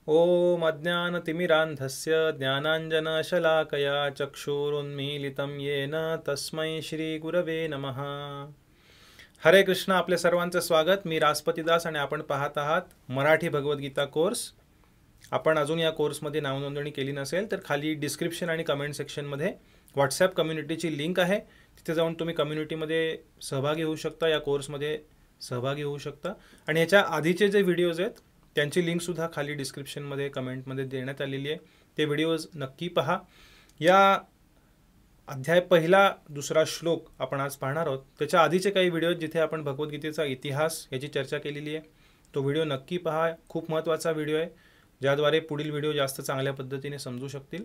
ॐ अज्ञानतिमिरान्धस्य ज्ञानाञ्जनशलाकया चक्षुरुन्मीलितं येन तस्मै श्रीगुरवे नमः। हरे कृष्ण, आपले सर्वांचं स्वागत। मी राजपतीदास आणि आपण पाहत आहात मराठी भगवद्गीता कोर्स। आपण अजून या कोर्समध्ये नावनोंदणी केली नसेल तर खाली डिस्क्रिप्शन आणि कमेंट सेक्शनमध्ये व्हॉट्सॲप कम्युनिटीची लिंक आहे, तिथे जाऊन तुम्ही कम्युनिटीमध्ये सहभागी होऊ शकता, या कोर्समध्ये सहभागी होऊ शकता। आणि याच्या आधीचे जे व्हिडिओज आहेत त्यांची लिंकसुद्धा खाली डिस्क्रिप्शनमध्ये कमेंटमध्ये देण्यात आलेली आहे, ते व्हिडिओज नक्की पहा। या अध्याय पहिला दुसरा श्लोक आपण आज पाहणार आहोत। त्याच्या आधीचे काही व्हिडिओ जिथे आपण भगवद्गीतेचा इतिहास याची चर्चा केलेली आहे, तो व्हिडिओ नक्की पहा। खूप महत्त्वाचा व्हिडिओ आहे, ज्याद्वारे पुढील व्हिडिओ जास्त चांगल्या पद्धतीने समजू शकतील।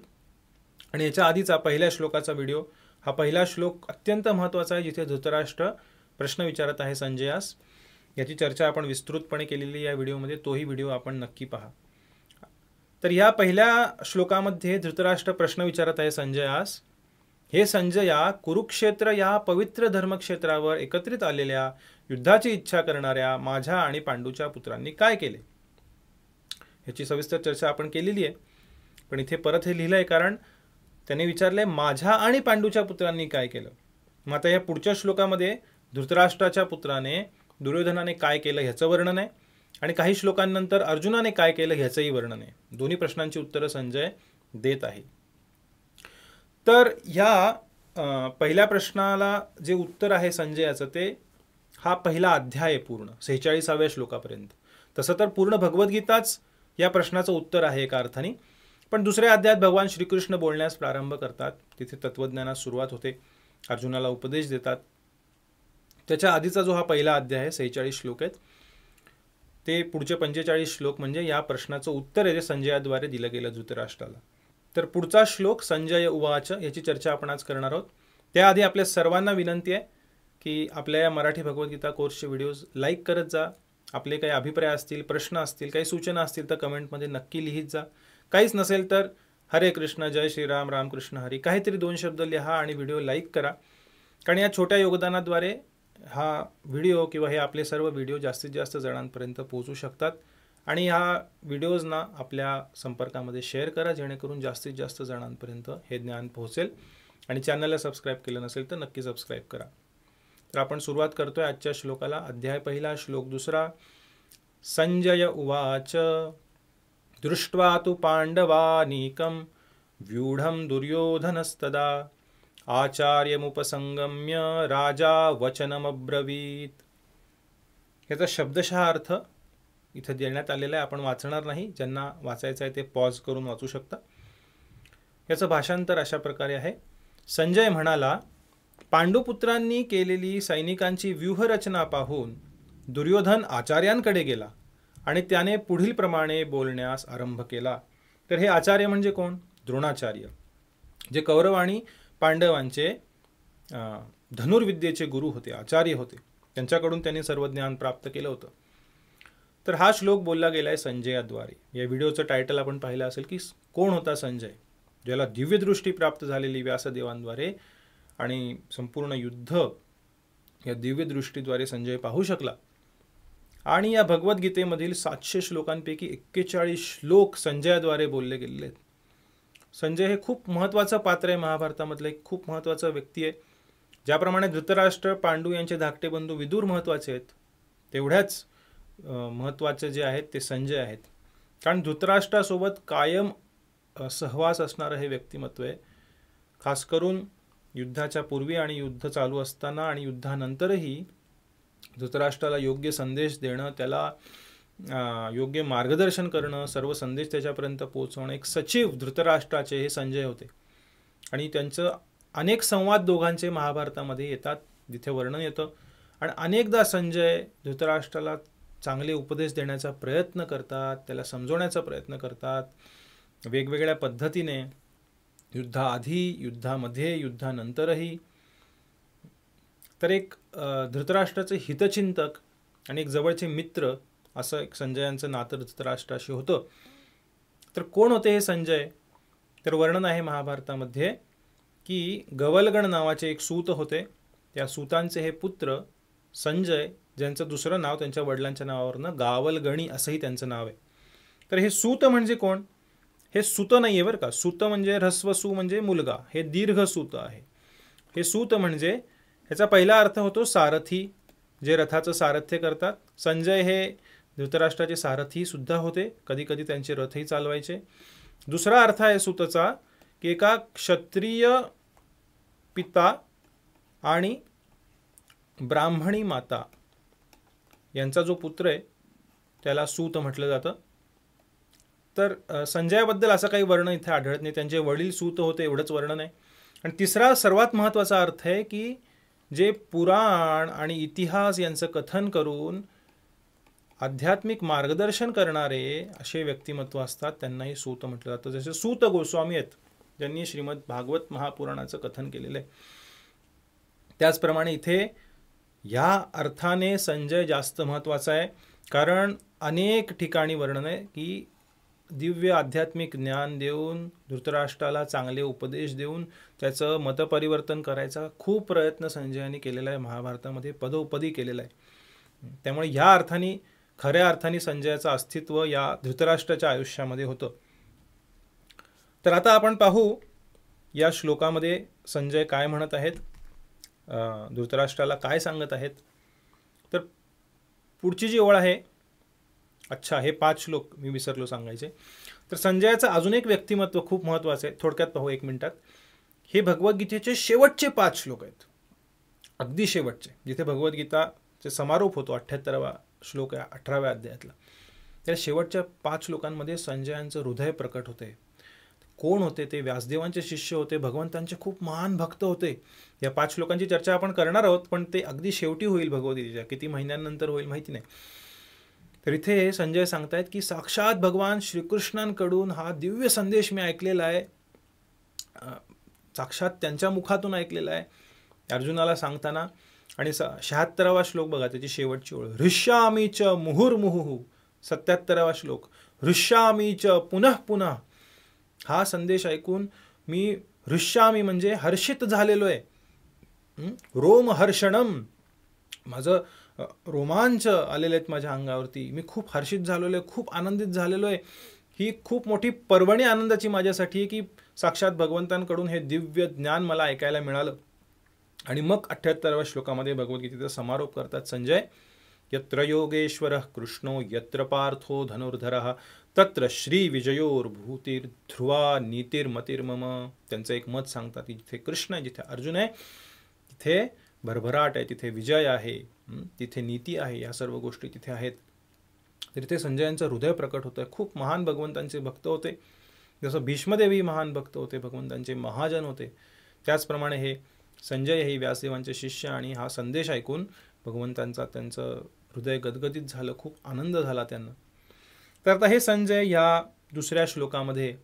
आणि याच्या आधीचा पहिल्या श्लोकाचा व्हिडिओ, हा पहिला श्लोक अत्यंत महत्त्वाचा आहे, जिथे धृतराष्ट्र प्रश्न विचारत आहे संजयास, याची चर्चा आपण विस्तृतपणे केलेली या व्हिडिओमध्ये, तोही व्हिडिओ आपण नक्की पहा। तर या पहिल्या श्लोकामध्ये धृतराष्ट्र प्रश्न विचारत आहे संजयास, हे संजया, कुरुक्षेत्र या पवित्र धर्मक्षेत्रावर एकत्रित आलेल्या युद्धाची इच्छा करणाऱ्या माझ्या आणि पांडूच्या पुत्रांनी काय केले? याची सविस्तर चर्चा आपण केलेली आहे, पण इथे परत हे लिहिलं आहे कारण त्याने विचारले माझ्या आणि पांडूच्या पुत्रांनी काय केलं। मग आता या पुढच्या श्लोकामध्ये धृतराष्ट्राच्या पुत्राने दुर्योधनाने काय केलं ह्याचं वर्णन आहे, आणि काही श्लोकांनंतर अर्जुनाने काय केलं ह्याचंही वर्णन आहे। दोन्ही प्रश्नांची उत्तरं संजय देत आहे। तर ह्या पहिल्या प्रश्नाला जे उत्तर आहे संजयाचं, ते हा पहिला अध्याय आहे पूर्ण 46व्या श्लोकापर्यंत। तसं तर पूर्ण भगवद्गीताच या प्रश्नाचं उत्तर आहे एका अर्थाने, पण दुसऱ्या अध्यायात भगवान श्रीकृष्ण बोलण्यास प्रारंभ करतात, तिथे तत्वज्ञानास सुरुवात होते, अर्जुनाला उपदेश देतात। त्याच्या आधीचा जो हा पहिला अध्याय आहे 46 श्लोक आहेत, ते पुढचे 45 श्लोक म्हणजे या प्रश्नाचं उत्तर आहे जे संजयाद्वारे दिलं गेलं धृतराष्ट्राला। तर पुढचा श्लोक संजय उवाच याची चर्चा आपण आज करणार आहोत। त्याआधी आपल्या सर्वांना विनंती आहे की आपल्या या मराठी भगवद्गीता कोर्सचे व्हिडिओज लाईक करत जा। आपले काही अभिप्राय असतील, प्रश्न असतील, काही सूचना असतील तर कमेंटमध्ये नक्की लिहित जा। काहीच नसेल तर हरे कृष्ण, जय श्रीराम, रामकृष्ण हरी काहीतरी 2 शब्द लिहा आणि व्हिडिओ लाईक करा, कारण या छोट्या योगदानाद्वारे हा व्हिडिओ किंवा हे आपले सर्व व्हिडिओ जास्तीत जास्त जणांपर्यंत पोहोचू शकतात। आणि ह्या व्हिडिओजना आपल्या संपर्कामध्ये शेअर करा, जेणेकरून जास्तीत जास्त जणांपर्यंत हे ज्ञान पोहोचेल। आणि चॅनलला सबस्क्राईब केलं नसेल तर नक्की सबस्क्राईब करा। तर आपण सुरुवात करतोय आजच्या श्लोकाला। अध्याय पहिला, श्लोक दुसरा। संजय उवाच दृष्ट्वा तु पांडवानीकं व्यूढं दुर्योधनस्तदा आचार्यमुपसंगम्य राजा वचनमब्रवीत। याचा शब्दशः अर्थ इथे देण्यात आलेला आहे, आपण वाचणार नाही, ज्यांना वाचायचं आहे ते पॉज करून वाचू शकता। याचं भाषांतर अशा प्रकारे आहे। संजय म्हणाला, पांडुपुत्रांनी केलेली सैनिकांची व्यूहरचना पाहून दुर्योधन आचार्यांकडे गेला आणि त्याने पुढील प्रमाणे बोलण्यास आरंभ केला। तर हे आचार्य म्हणजे कोण? द्रोणाचार्य, जे कौरव आणि पांडवांचे धनुर्विद्येचे गुरु होते, आचार्य होते, त्यांच्याकडून त्यांनी सर्व ज्ञान प्राप्त केलं होतं। तर हा श्लोक बोलला गेला आहे संजयाद्वारे। या व्हिडिओचं टायटल आपण पाहिलं असेल की कोण होता संजय, ज्याला दिव्यदृष्टी प्राप्त झालेली व्यासदेवांद्वारे, आणि संपूर्ण युद्ध या दिव्यदृष्टीद्वारे संजय पाहू शकला। आणि या भगवद्गीतेमधील 700 श्लोकांपैकी 41 श्लोक संजयाद्वारे बोलले गेलेले आहेत। संजय हे खूप महत्त्वाचं पात्र आहे, महाभारतामधलं एक खूप महत्त्वाचा व्यक्ती आहे। ज्याप्रमाणे धृतराष्ट्र, पांडू यांचे धाकटे बंधू विदुर महत्त्वाचे आहेत, तेवढ्याच महत्त्वाचे जे आहेत ते संजय आहेत, कारण धृतराष्ट्रासोबत कायम सहवास असणारं हे व्यक्तिमत्व आहे। खास करून युद्धाच्या पूर्वी आणि युद्ध चालू असताना आणि युद्धानंतरही धृतराष्ट्राला योग्य संदेश देणं, त्याला योग्य मार्गदर्शन करणं, सर्व संदेश त्याच्यापर्यंत पोहोचवणं, एक सचिव धृतराष्ट्राचे हे संजय होते। आणि त्यांचं अनेक संवाद दोघांचे महाभारतामध्ये येतात, जिथे वर्णन येतं। आणि अनेकदा संजय धृतराष्ट्राला चांगले उपदेश देण्याचा प्रयत्न करतात, त्याला समजवण्याचा प्रयत्न करतात, वेगवेगळ्या पद्धतीने, युद्धाआधी, युद्धामध्ये, युद्धानंतरही। तर एक धृतराष्ट्राचे हितचिंतक आणि एक जवळचे मित्र असं एक संजयांचं नातं धृतराष्ट्राशी होतं। तर कोण होते हे संजय? तर वर्णन आहे महाभारतामध्ये की गवलगण नावाचे एक सूत होते, त्या सूतांचे हे पुत्र संजय, ज्यांचं दुसरं नाव त्यांच्या वडिलांच्या नावावरनं गावलगणी असंही त्यांचं नाव आहे। तर हे सूत म्हणजे कोण? हे सूत नाही आहे बरं का. सूत म्हणजे ह्रस्व सू म्हणजे मुलगा, हे दीर्घ सूत आहे. हे सूत म्हणजे ह्याचा पहिला अर्थ होतो सारथी, जे रथाचं सारथ्य करतात. संजय हे धृतराष्ट्राचे सारथी सुद्धा होते, कधी कधी त्यांचे रथही चालवायचे. दुसरा अर्थ आहे सूतचा की एका क्षत्रिय पिता आणि ब्राह्मणी माता यांचा जो पुत्र आहे त्याला सूत म्हटलं जातं. तर संजयाबद्दल असं काही वर्णन इथे आढळत नाही. त्यांचे वडील सूत होते एवढंच वर्णन आहे. आणि तिसरा सर्वात महत्त्वाचा अर्थ आहे की जे पुराण आणि इतिहास यांचं कथन करून आध्यात्मिक मार्गदर्शन करणारे असे व्यक्तिमत्व असतात, त्यांनाही सूत म्हटलं जातं. जसे सूत गोस्वामी आहेत, ज्यांनी श्रीमद भागवत महापुराणाचं कथन केलेलं आहे. त्याचप्रमाणे इथे ह्या अर्थाने संजय जास्त महत्त्वाचा आहे, कारण अनेक ठिकाणी वर्णन आहे की दिव्य आध्यात्मिक ज्ञान देऊन धृतराष्ट्राला चांगले उपदेश देऊन त्याचं मतपरिवर्तन करायचा खूप प्रयत्न संजयाने केलेला आहे, महाभारतामध्ये पदोपदी केलेला आहे. त्यामुळे ह्या अर्थाने खऱ्या अर्थाने संजयाचं अस्तित्व या धृतराष्ट्राच्या आयुष्यामध्ये होतं. तर आता आपण पाहू या श्लोकामध्ये संजय काय म्हणत आहेत, धृतराष्ट्राला काय सांगत आहेत. तर पुढची जी ओळ आहे, अच्छा हे 5 श्लोक मी विसरलो सांगायचे. तर संजयाचं अजून एक व्यक्तिमत्व खूप महत्त्वाचं आहे, थोडक्यात पाहू 1 मिनिटात. हे भगवद्गीतेचे शेवटचे 5 श्लोक आहेत, अगदी शेवटचे, जिथे भगवद्गीताचे समारोप होतो. 78वा श्लोक आहे 18व्या अध्यायातला. त्या शेवटच्या 5 श्लोकांमध्ये संजयांचं हृदय प्रकट होते. कोण होते ते? व्यासदेवांचे शिष्य होते, भगवंतांचे खूप महान भक्त होते. या 5 श्लोकांची चर्चा आपण करणार आहोत, पण ते अगदी शेवटी होईल भगवद्गीतेच्या, किती महिन्यांनंतर होईल माहिती नाही. तर इथे संजय सांगतायत की साक्षात भगवान श्रीकृष्णांकडून हा दिव्य संदेश मी ऐकलेला आहे, साक्षात त्यांच्या मुखातून ऐकलेला आहे अर्जुनाला सांगताना. आणि 76वा श्लोक बघा, त्याची शेवटची ओळ, हृष्यामी च मुहुर्मुहुः. 77वा श्लोक, हृष्यामी च पुनः पुनः. हा संदेश ऐकून मी हृष्यामी म्हणजे हर्षित झालेलो आहे. रोमहर्षणम, माझं रोमांच आलेले आहेत माझ्या अंगावरती, मी खूप हर्षित झालेलो आहे, खूप आनंदित झालेलो आहे. ही खूप मोठी पर्वणी आनंदाची माझ्यासाठी आहे की साक्षात भगवंतांकडून हे दिव्य ज्ञान मला ऐकायला मिळालं. आणि मग 78व्या श्लोकामध्ये भगवद्गीतेचा समारोप करतात संजय. यत्र योगेश्वरः कृष्णो यत्र पार्थो धनुर्धरः तत्र श्री विजयोर्भूतिर्ध्रुवा नीतिर्मतिर्मम. त्यांचं एक मत सांगतात की जिथे कृष्ण आहे, जिथे अर्जुन आहे, तिथे भरभराट आहे, तिथे विजय आहे, तिथे नीती आहे, या सर्व गोष्टी तिथे आहेत. तर इथे संजयांचं हृदय प्रकट होतं. खूप महान भगवंतांचे भक्त होते, जसं भीष्मदेवी महान भक्त होते, भगवंतांचे महाजन होते. त्याचप्रमाणे हे संजय हे व्यासदेवांचे शिष्य, आणि हा संदेश ऐकून भगवंतांचा त्यांचं हृदय गदगदित झालं, खूप आनंद झाला त्यांना. तर आता हे संजय या दुसऱ्या श्लोकामध्ये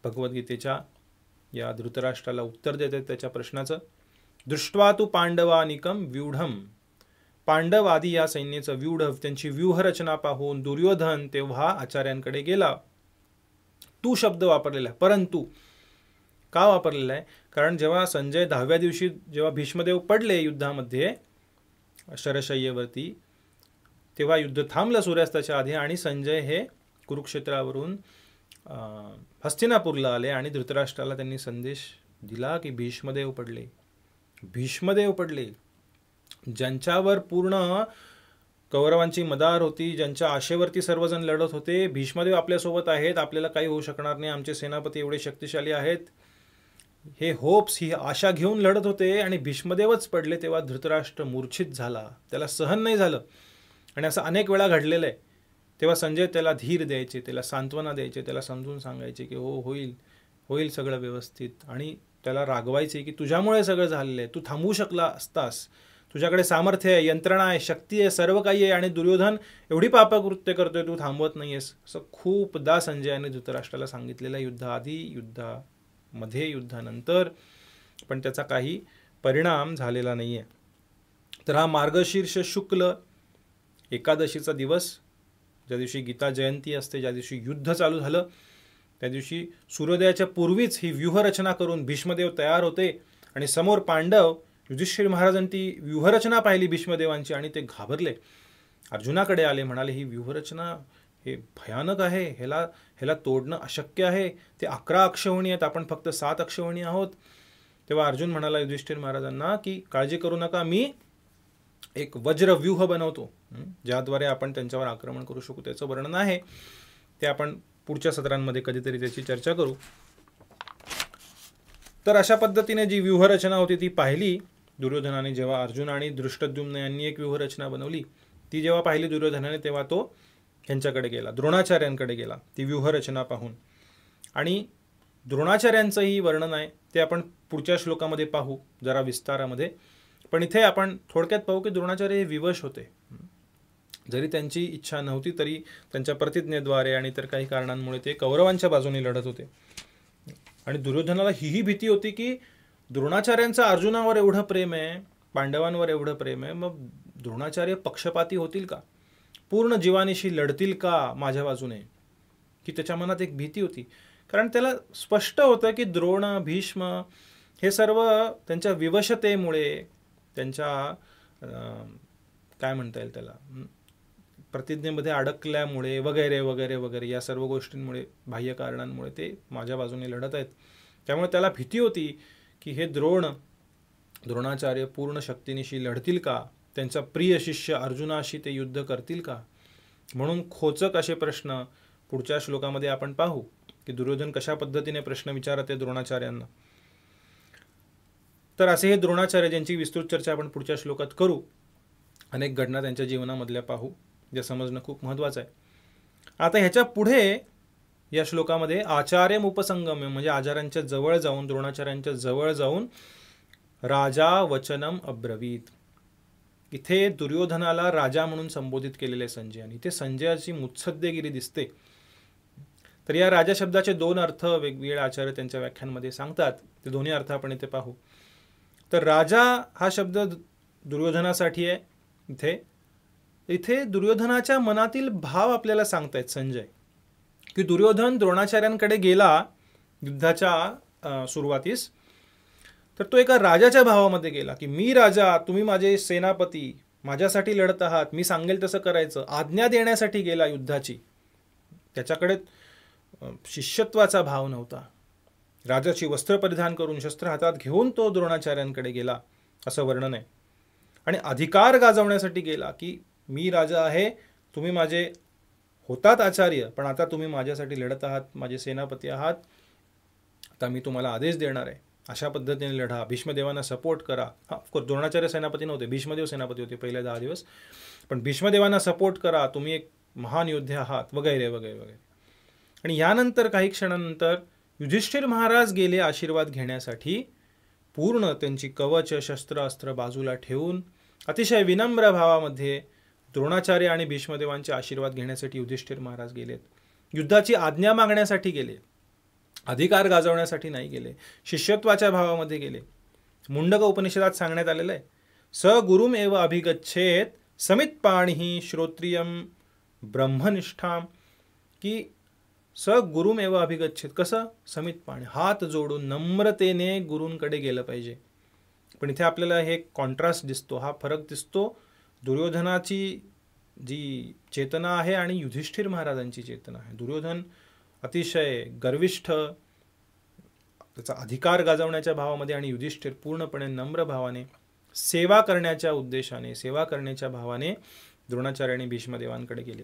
भगवद्गीतेच्या या धृतराष्ट्राला उत्तर देत आहेत त्याच्या प्रश्नाचं. दृष्ट्वा तु पांडवानिकम व्यूढम. पांडव आदी या सैन्याचं व्यूढ, त्यांची व्यूहरचना पाहून दुर्योधन तेव्हा आचार्यांकडे गेला. तू शब्द वापरलेला आहे, परंतु का वापरलेला आहे? कारण जेव्हा संजय 10व्या दिवशी जेव्हा भीष्मदेव पडले युद्धामध्ये शरशय्येवरती, तेव्हा युद्ध थांबलं सूर्यास्ताच्या आधी, आणि संजय हे कुरुक्षेत्रावरून हस्तिनापूरला आले आणि धृतराष्ट्राला त्यांनी संदेश दिला की भीष्मदेव पडले. भीष्मदेव पडले, ज्यांच्यावर पूर्ण कौरवांची मदार होती, ज्यांच्या आशेवरती सर्वजण लढत होते. भीष्मदेव आपल्यासोबत आहेत, आपल्याला काही होऊ शकणार नाही, आमचे सेनापती एवढे शक्तिशाली आहेत, हे होप्स, ही आशा घेऊन लढत होते, आणि भीष्मदेवच पडले. तेव्हा धृतराष्ट्र मूर्छित झाला, त्याला सहन नाही झालं. आणि असं अनेक वेळा घडलेलं आहे. तेव्हा संजय त्याला धीर द्यायचे, त्याला सांत्वना द्यायचे, त्याला समजून सांगायचे की हो, होईल होईल सगळं व्यवस्थित, आणि त्याला रागवायचे की तुझ्यामुळे सगळं झालेलं आहे, तू थांबवू शकला असतास, तुझ्याकडे सामर्थ्य आहे, यंत्रणा आहे, शक्ती आहे, सर्व काही आहे, आणि दुर्योधन एवढी पापकृत्य करतोय, तू थांबवत नाही आहेस. असं खूपदा संजयाने धृतराष्ट्राला सांगितलेलं, युद्धाआधी, युद्धामध्ये, युद्धानंतर, पण त्याचा काही परिणाम झालेला नाही आहे. तर हा मार्गशीर्ष शुक्ल एकादशीचा दिवस, ज्या दिवशी गीता जयंती असते, ज्या दिवशी युद्ध चालू झालं, त्या दिवशी सूर्योदयाच्या पूर्वीच ही व्यूहरचना करून भीष्मदेव तयार होते, आणि समोर पांडव, युधिष्ठिर महाराजांनी ती व्यूहरचना पाहिली भीष्मदेवांची, आणि ते घाबरले. अर्जुनाकडे आले, म्हणाले ही व्यूहरचना हे भयानक आहे, ह्याला तोडणं अशक्य आहे. ते 11 अक्षौहिणी आहेत, आपण फक्त 7 अक्षौहिणी आहोत. तेव्हा अर्जुन म्हणाला युधिष्ठिर महाराजांना की काळजी करू नका, मी एक वज्रव्यूह बनवतो ज्याद्वारे आपण त्यांच्यावर आक्रमण करू शकू. त्याचं वर्णन आहे, ते आपण पुढच्या सत्रांमध्ये कधीतरी त्याची चर्चा करू. तर अशा पद्धतीने जी व्यूहरचना होती ती पाहिली दुर्योधनाने. जेव्हा अर्जुन आणि धृष्टद्युम्न यांनी एक व्यूहरचना बनवली, ती जेव्हा पाहिली दुर्योधनाने, तेव्हा तो ह्यांच्याकडे गेला, द्रोणाचार्यांकडे गेला ती व्यूहरचना पाहून. आणि द्रोणाचार्यांचंही वर्णन आहे, ते आपण पुढच्या श्लोकामध्ये पाहू जरा विस्तारामध्ये. पण इथे आपण थोडक्यात पाहू की द्रोणाचार्य हे विवश होते. जरी त्यांची इच्छा नव्हती तरी त्यांच्या प्रतिज्ञेद्वारे आणि इतर काही कारणांमुळे ते कौरवांच्या बाजूने लढत होते. आणि दुर्योधनाला ही भीती होती की द्रोणाचार्यांचं अर्जुनावर एवढं प्रेम आहे, पांडवांवर एवढं प्रेम आहे, मग द्रोणाचार्य पक्षपाती होतील का, पूर्ण जीवानीशी लढतील का माझ्या बाजूने, की त्याच्या मनात एक भीती होती. कारण त्याला स्पष्ट होतं की द्रोण, भीष्म हे सर्व त्यांच्या विवशतेमुळे, त्यांच्या काय म्हणता येईल त्याला, प्रतिज्ञेमध्ये अडकल्यामुळे वगैरे वगैरे वगैरे या सर्व गोष्टींमुळे, बाह्य कारणांमुळे ते माझ्या बाजूने लढत आहेत. त्यामुळे त्याला भीती होती की हे द्रोणाचार्य पूर्ण शक्तीनिशी लढतील का, त्यांचा प्रिय शिष्य अर्जुनाशी ते युद्ध करतील का. म्हणून खोचक असे प्रश्न पुढच्या श्लोकामध्ये आपण पाहू की दुर्योधन कशा पद्धतीने प्रश्न विचारत आहे द्रोणाचार्यांना. तर असे हे द्रोणाचार्य, ज्यांची विस्तृत चर्चा आपण पुढच्या श्लोकात करू. अनेक घटना त्यांच्या जीवनामधल्या पाहू, जे समजणं खूप महत्त्वाचं आहे. आता ह्याच्या पुढे या श्लोकामध्ये आचार्यम उपसंगम्य, म्हणजे आचार्यांच्या जवळ जाऊन, द्रोणाचार्यांच्या जवळ जाऊन राजा वचनम अब्रवीत. इथे दुर्योधनाला राजा म्हणून संबोधित केलेले संजयाने. इथे संजयाची मुत्सद्देगिरी दिसते. तर या राजा शब्दाचे 2 अर्थ वेगवेगळे आचार्य त्यांच्या व्याख्यांमध्ये सांगतात. ते दोन्ही अर्थ आपण इथे पाहू. तर राजा हा शब्द दुर्योधनासाठी आहे. इथे दुर्योधनाच्या मनातील भाव आपल्याला सांगतायत संजय, की दुर्योधन द्रोणाचार्यांकडे गेला युद्धाच्या सुरुवातीस, तर तो एका राजाच्या भावामध्ये गेला की मी राजा, तुम्ही माझे सेनापती, माझ्यासाठी लढत आहात, मी सांगेल तसं करायचं, आज्ञा देण्यासाठी गेला युद्धाची. त्याच्याकडे शिष्यत्वाचा भाव नव्हता. राजाची वस्त्र परिधान करून, शस्त्र हातात घेऊन तो द्रोणाचार्यांकडे गेला असं वर्णन आहे. आणि अधिकार गाजवण्यासाठी गेला की मी राजा आहे, तुम्ही माझे होतात आचार्य, पण आता तुम्ही माझ्यासाठी लढत आहात, माझे सेनापती आहात, आता मी तुम्हाला आदेश देणार आहे, अशा पद्धतीने लढा, भीष्मदेवांना सपोर्ट करा. ऑफकोर्स द्रोणाचार्य सेनापती नव्हते, भीष्मदेव सेनापती होते पहिले 10 दिवस, पण भीष्मदेवांना सपोर्ट करा, तुम्ही एक महान योद्धे आहात, वगैरे वगैरे वगैरे. आणि यानंतर काही क्षणानंतर युधिष्ठिर महाराज गेले आशीर्वाद घेण्यासाठी. पूर्ण त्यांची कवच, शस्त्र, अस्त्र बाजूला ठेवून अतिशय विनम्र भावामध्ये द्रोणाचार्य आणि भीष्मदेवांचे आशीर्वाद घेण्यासाठी युधिष्ठिर महाराज गेलेत. युद्धाची आज्ञा मागण्यासाठी गेले, अधिकार गाजवण्यासाठी नाही गेले, शिष्यत्वाच्या भावामध्ये गेले. मुंडक उपनिषदात सांगण्यात आलेलं आहे, स गुरुम एव अभिगच्छेत समित पाणी श्रोत्रियम ब्रह्मनिष्ठाम, की स गुरुम एव अभिगच्छेत. कसं? समित पाणी, हात जोडून नम्रतेने गुरूंकडे गेलं पाहिजे. पण इथे आपल्याला हे कॉन्ट्रास्ट दिसतो, हा फरक दिसतो. दुर्योधनाची जी चेतना आहे आणि युधिष्ठिर महाराजांची चेतना आहे. दुर्योधन अतिशय गर्विष्ठ, त्याचा अधिकार गाजवण्याच्या भावामध्ये, आणि युधिष्ठिर पूर्णपणे नम्र भावाने, सेवा करण्याच्या उद्देशाने, सेवा करण्याच्या भावाने द्रोणाचार्य भीष्मदेवांकडे गेले.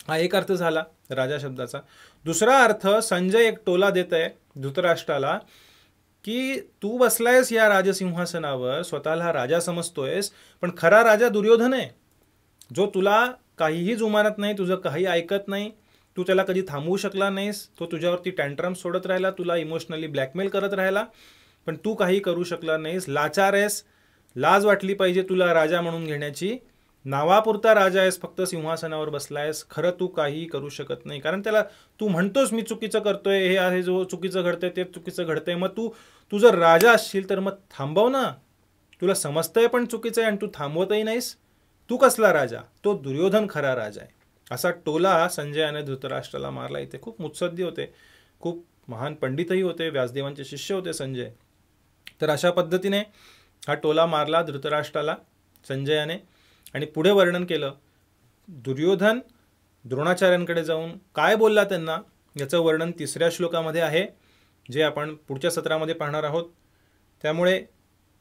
हा एक अर्थ झाला राजा शब्दाचा. दुसरा अर्थ, संजय एक टोला देत आहे धृतराष्ट्राला की तू बसलायस या राजसिंहासनावर, स्वतःला राजा समजतोयस, पण खरा राजा दुर्योधन आहे, जो तुला काहीही जुमानत नाही, तुझं काही ऐकत नाही, तू त्याला कधी थांबवू शकला नाहीस, तो तुझ्यावरती टँट्रम सोडत राहिला, तुला इमोशनली ब्लॅकमेल करत राहिला, पण तू काही करू शकला नाहीस, लाचार आहेस, लाज वाटली पाहिजे तुला राजा म्हणून घेण्याची, नावापुरता राजा आहेस, फक्त सिंहासनावर बसलायस, खरं तू काहीही करू शकत नाही. कारण त्याला तू म्हणतोस मी चुकीचं करतोय, हे आहे जो चुकीचं घडतंय ते चुकीचं घडतंय, मग तू जर राजा असशील तर मग थांबव ना, तुला समजतंय पण चुकीचं आहे आणि तू थांबवतही नाहीस, तू कसला राजा? तो दुर्योधन खरा राजा आहे. असा टोला संजयाने धृतराष्ट्राला मारला. इथे खूप मुत्सद्दी होते, खूप महान पंडितही होते, व्यासदेवांचे शिष्य होते संजय. तर अशा पद्धतीने हा टोला मारला धृतराष्ट्राला संजयाने. आणि पुढे वर्णन केलं, दुर्योधन द्रोणाचार्यांकडे जाऊन काय बोलला त्यांना याचं वर्णन 3ऱ्या श्लोकामध्ये आहे, जे आपण पुढच्या सत्रामध्ये पाहणार आहोत. त्यामुळे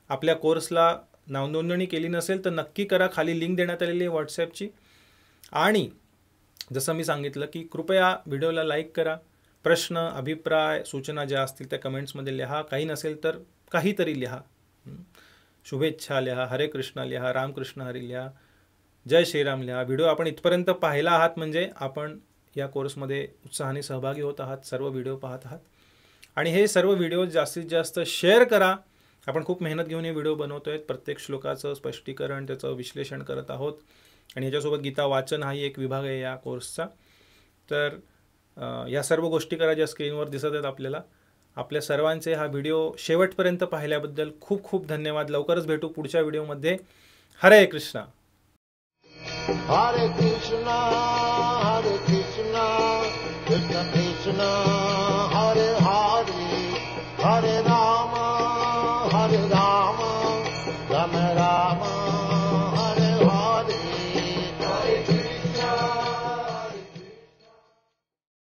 आपल्या कोर्सला नावनोंदणी केली नसेल तर नक्की करा. खाली लिंक देण्यात आलेली आहे व्हॉट्सॲपची. आणि जसं मी सांगितलं की कृपया व्हिडिओला लाईक करा. प्रश्न, अभिप्राय, सूचना ज्या असतील त्या कमेंट्समध्ये लिहा. काही नसेल तर काहीतरी लिहा. शुभेच्छा लिहा, हरे कृष्ण लिहा, रामकृष्ण हरी लिहा, जय श्रीराम लिहा. व्हिडिओ आपण इथपर्यंत पाहिला आहात म्हणजे आपण या कोर्समध्ये उत्साहाने सहभागी होत आहात, सर्व व्हिडिओ पाहत आहात. आणि हे सर्व व्हिडिओ जास्तीत जास्त शेअर करा. आपण खूप मेहनत घेऊन हे व्हिडिओ बनवतोय. प्रत्येक श्लोकाचं स्पष्टीकरण, त्याचं विश्लेषण करत आहोत. आणि ह्याच्यासोबत गीता वाचन हाही एक विभाग आहे या कोर्सचा. तर या सर्व गोष्टी करा ज्या स्क्रीनवर दिसत आहेत आपल्याला. आपल्या सर्वांचे हा व्हिडिओ शेवटपर्यंत पाहिल्याबद्दल खूप खूप धन्यवाद. लवकरच भेटू पुढच्या व्हिडिओमध्ये. हरे Krishna. Hare Krishna, Krishna Krishna, Hare Hare, Hare Rama, Rama Rama.